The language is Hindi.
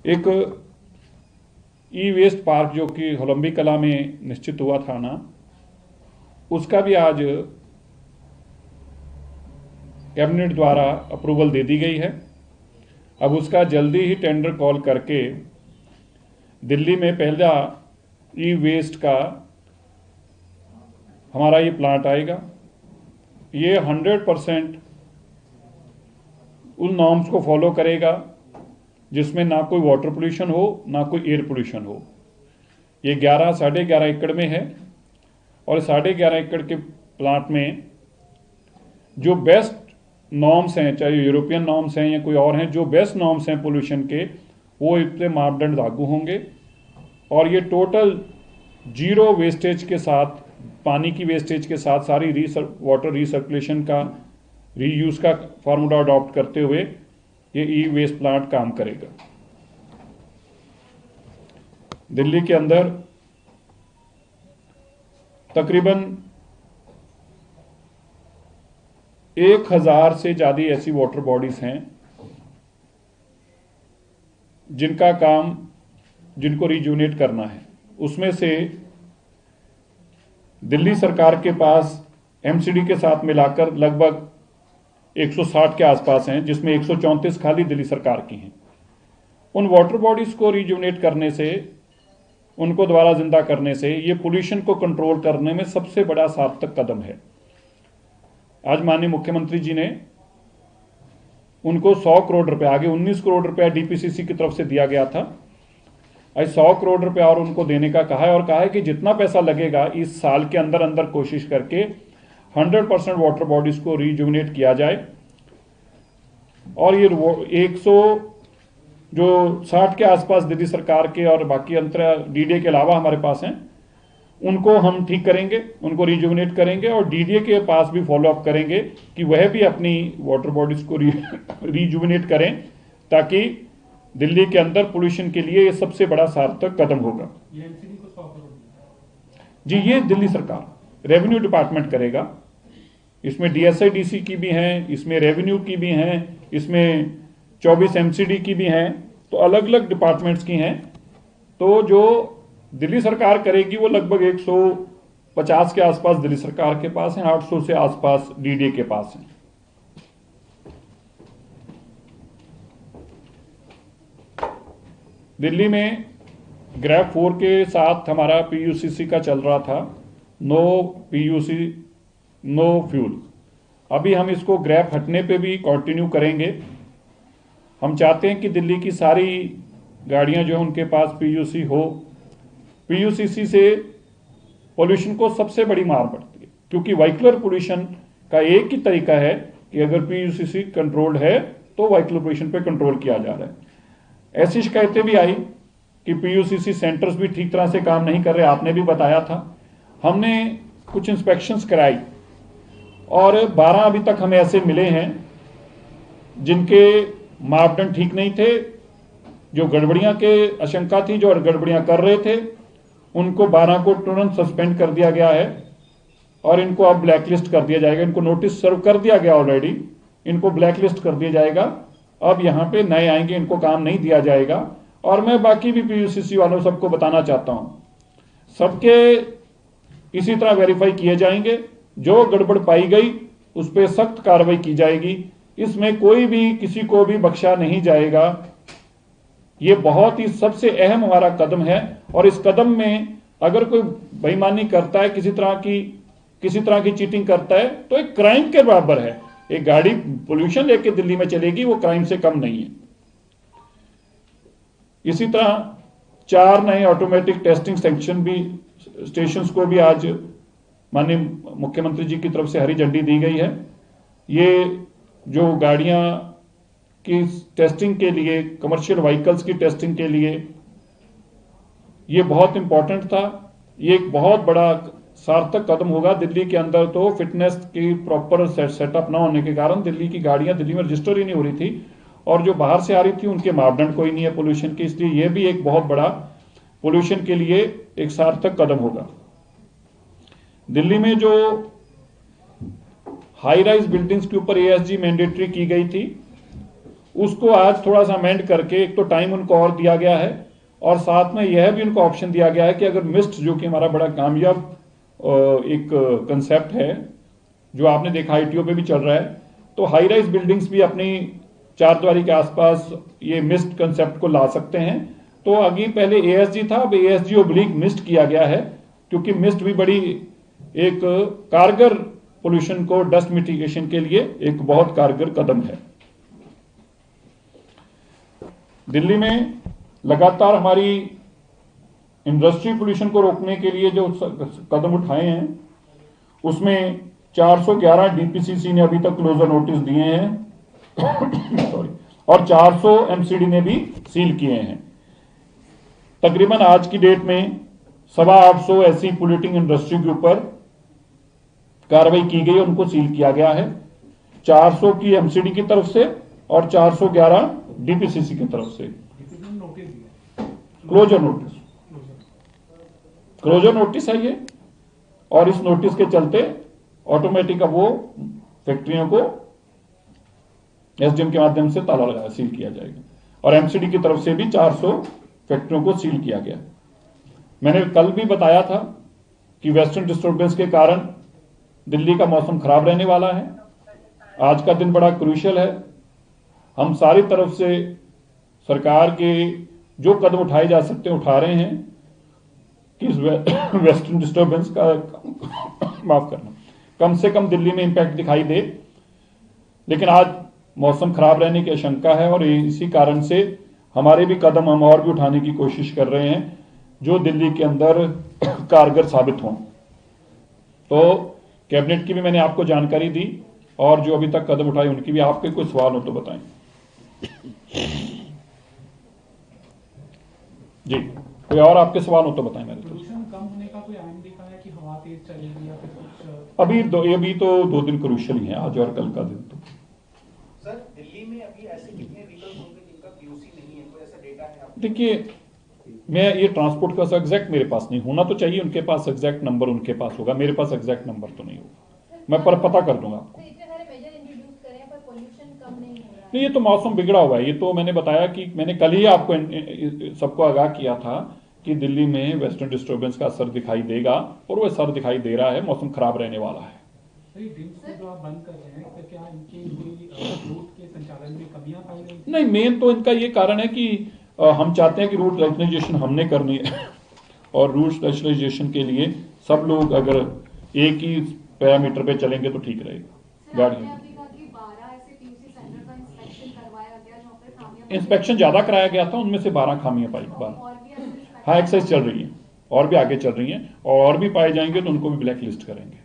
एक ई वेस्ट पार्क जो कि होलंबी कला में निश्चित हुआ था ना, उसका भी आज कैबिनेट द्वारा अप्रूवल दे दी गई है। अब उसका जल्दी ही टेंडर कॉल करके दिल्ली में पहला ई वेस्ट का हमारा ये प्लांट आएगा। ये 100% उन नॉर्म्स को फॉलो करेगा जिसमें ना कोई वाटर पोल्यूशन हो ना कोई एयर पोल्यूशन हो। ये 11-11.5 एकड़ में है और 11.5 एकड़ के प्लांट में जो बेस्ट नॉर्म्स हैं, चाहे यूरोपियन नॉर्म्स हैं या कोई और हैं, जो बेस्ट नॉर्म्स हैं पोल्यूशन के, वो इतने मापदंड लागू होंगे। और ये टोटल जीरो वेस्टेज के साथ, पानी की वेस्टेज के साथ सारी वाटर रिसर्कुलेशन का, रीयूज का फार्मूला अडॉप्ट करते हुए ये ई वेस्ट प्लांट काम करेगा। दिल्ली के अंदर तकरीबन 1000 से ज़्यादा ऐसी वाटर बॉडीज हैं जिनका काम, जिनको रिजुनेट करना है। उसमें से दिल्ली सरकार के पास एमसीडी के साथ मिलाकर लगभग 160 के आसपास हैं, जिसमें 134 खाली दिल्ली सरकार की हैं। उन वाटर बॉडीज को रिजुनेट करने से, उनको दोबारा जिंदा करने से, ये पोल्यूशन को कंट्रोल करने में सबसे बड़ा सार्थक कदम है। आज माननीय मुख्यमंत्री जी ने उनको 100 करोड़ रुपए, आगे 19 करोड़ रुपया डीपीसीसी की तरफ से दिया गया था, आज 100 करोड़ रुपया और उनको देने का कहा है। और कहा है कि जितना पैसा लगेगा इस साल के अंदर अंदर कोशिश करके 100% वाटर बॉडीज को रिजुविनेट किया जाए। और ये 160 के आसपास दिल्ली सरकार के और बाकी अंतर डीडीए के अलावा हमारे पास हैं, उनको हम ठीक करेंगे, उनको रिजुविनेट करेंगे और डीडीए के पास भी फॉलोअप करेंगे कि वह भी अपनी वाटर बॉडीज को रिजुविनेट करें, ताकि दिल्ली के अंदर पोल्यूशन के लिए ये सबसे बड़ा सार्थक कदम होगा। जी, ये दिल्ली सरकार रेवेन्यू डिपार्टमेंट करेगा। इसमें डीएसआईडीसी की भी हैं, इसमें रेवेन्यू की भी हैं, इसमें 24 एमसीडी की भी हैं, तो अलग अलग डिपार्टमेंट्स की हैं। तो जो दिल्ली सरकार करेगी वो लगभग 150 के आसपास दिल्ली सरकार के पास हैं, 800 से आसपास डीडीए के पास हैं। दिल्ली में ग्रैप 4 के साथ हमारा पीयूसीसी का चल रहा था, नो पीयूसी नो फ्यूल। अभी हम इसको ग्रैप हटने पे भी कंटिन्यू करेंगे। हम चाहते हैं कि दिल्ली की सारी गाड़ियां जो है उनके पास पीयूसी हो। पीयूसीसी से पोल्यूशन को सबसे बड़ी मार पड़ती है, क्योंकि व्हीकलर पोल्यूशन का एक ही तरीका है कि अगर पीयूसीसी कंट्रोल्ड है तो व्हीकलर पोल्यूशन पे कंट्रोल किया जा रहा है। ऐसी शिकायतें भी आई कि पीयूसीसी सेंटर्स भी ठीक तरह से काम नहीं कर रहे, आपने भी बताया था। हमने कुछ इंस्पेक्शंस कराई और 12 अभी तक हमें ऐसे मिले हैं जिनके मापदंड ठीक नहीं थे, जो गड़बड़ियां के आशंका थी, जो गड़बड़ियां कर रहे थे, उनको 12 को तुरंत सस्पेंड कर दिया गया है और इनको अब ब्लैकलिस्ट कर दिया जाएगा। इनको नोटिस सर्व कर दिया गया ऑलरेडी, इनको ब्लैकलिस्ट कर दिया जाएगा। अब यहां पे नए आएंगे, इनको काम नहीं दिया जाएगा। और मैं बाकी भी पीयूसीसी वालों सबको बताना चाहता हूं, सबके इसी तरह वेरीफाई किए जाएंगे। जो गड़बड़ पाई गई उस पर सख्त कार्रवाई की जाएगी। इसमें कोई भी किसी को भी बख्शा नहीं जाएगा। ये बहुत ही सबसे अहम हमारा कदम है और इस कदम में अगर कोई बेईमानी करता है, किसी तरह की चीटिंग करता है, तो एक क्राइम के बराबर है। एक गाड़ी पोल्यूशन लेके दिल्ली में चलेगी, वो क्राइम से कम नहीं है। इसी तरह 4 नए ऑटोमेटिक टेस्टिंग स्टेशंस को भी आज माननीय मुख्यमंत्री जी की तरफ से हरी झंडी दी गई है। ये जो गाड़ियां की टेस्टिंग के लिए, कमर्शियल व्हीकल्स की टेस्टिंग के लिए, ये बहुत इंपॉर्टेंट था। ये एक बहुत बड़ा सार्थक कदम होगा। दिल्ली के अंदर तो फिटनेस की प्रॉपर सेटअप न होने के कारण दिल्ली की गाड़ियां दिल्ली में रजिस्टर ही नहीं हो रही थी और जो बाहर से आ रही थी उनके मापदंड कोई नहीं है पोल्यूशन के। इसलिए यह भी एक बहुत बड़ा पोल्यूशन के लिए एक सार्थक कदम होगा। दिल्ली में जो हाई राइज बिल्डिंग्स के ऊपर एएसजी मैंडेटरी की गई थी, उसको आज थोड़ा सा अमेंड करके एक तो टाइम उनको और दिया गया है, और साथ में यह भी उनको ऑप्शन दिया गया है कि अगर मिस्ट, जो कि हमारा बड़ा कामयाब एक कंसेप्ट है जो आपने देखा आईटीओ पे भी चल रहा है, तो हाई राइज बिल्डिंग्स भी अपनी चारद्वारी के आसपास ये मिस्ट कंसेप्ट को ला सकते हैं। तो आगे पहले एएसजी था, अब एएसजी ओब्लिक मिस्ट किया गया है, क्योंकि मिस्ट भी बड़ी एक कारगर पोल्यूशन को डस्ट मिटिगेशन के लिए एक बहुत कारगर कदम है। दिल्ली में लगातार हमारी इंडस्ट्री पोल्यूशन को रोकने के लिए जो कदम उठाए हैं, उसमें 411 डीपीसीसी ने अभी तक क्लोजर नोटिस दिए हैं सॉरी, और 400 एमसीडी ने भी सील किए हैं। तकरीबन आज की डेट में 850 ऐसी पोल्यूटिंग इंडस्ट्री के ऊपर कार्रवाई की गई, उनको सील किया गया है, 400 की एमसीडी की तरफ से और 411 डीपीसीसी की तरफ से। क्लोजर नोटिस है ये, और इस नोटिस के चलते ऑटोमेटिक अब वो फैक्ट्रियों को एसडीएम के माध्यम से ताला लगाया, सील किया जाएगा, और एमसीडी की तरफ से भी 400 फैक्ट्रियों को सील किया गया। मैंने कल भी बताया था कि वेस्टर्न डिस्टर्बेंस के कारण दिल्ली का मौसम खराब रहने वाला है। आज का दिन बड़ा क्रूशियल है। हम सारी तरफ से सरकार के जो कदम उठाए जा सकते हैं उठा रहे हैं कि इस वेस्टर्न डिस्टर्बेंस का माफ करना, कम से कम दिल्ली में इंपैक्ट दिखाई दे। लेकिन आज मौसम खराब रहने की आशंका है, और इसी कारण से हमारे भी कदम हम और भी उठाने की कोशिश कर रहे हैं जो दिल्ली के अंदर कारगर साबित हों। तो कैबिनेट की भी मैंने आपको जानकारी दी, और जो अभी तक कदम उठाए उनकी भी। आपके कोई सवाल हो तो बताएं जी, कोई और आपके सवाल हो तो बताएं। मेरे पोल्यूशन कम होने का कोई आयाम दिखा है कि हवा तेज चलेगी या फिर कुछ? अभी तो 2 दिन क्रूशियल ही है, आज और कल का दिन। तो सर, दिल्ली में अभी ऐसे कितने व्हीकल्स होंगे जिनका पीयूसी नहीं है, कोई ऐसा डेटा है आपको? देखिए, मैं ये ट्रांसपोर्ट का एग्जैक्ट मेरे पास नहीं, होना तो चाहिए, उनके पास एग्जैक्ट नंबर उनके पास होगा, मेरे पास एग्जैक्ट नंबर तो नहीं होगा, मैं पर पता कर दूंगा आपको। नहीं, ये तो मौसम बिगड़ा हुआ है। ये तो मैंने बताया कि मैंने कल ही आपको सबको आगाह किया था कि दिल्ली में वेस्टर्न डिस्टर्बेंस का असर दिखाई देगा, और वो असर दिखाई दे रहा है, मौसम खराब रहने वाला है। जो आप बंद कर रहे हैं, तो क्या इनके रूट के संचालन में कमियां पाई गई? नहीं, मेन तो इनका ये कारण है कि हम चाहते हैं कि रूट रैशनलाइजेशन हमने करनी है, और रूट रैशनलाइजेशन के लिए सब लोग अगर एक ही पैरामीटर पे चलेंगे तो ठीक रहेगा। गाड़ी इंस्पेक्शन ज्यादा कराया गया था, उनमें से 12 खामियां पाई। हाँ, एक्सरसाइज चल रही है, और भी आगे चल रही हैं, और भी पाए जाएंगे तो उनको भी ब्लैक लिस्ट करेंगे।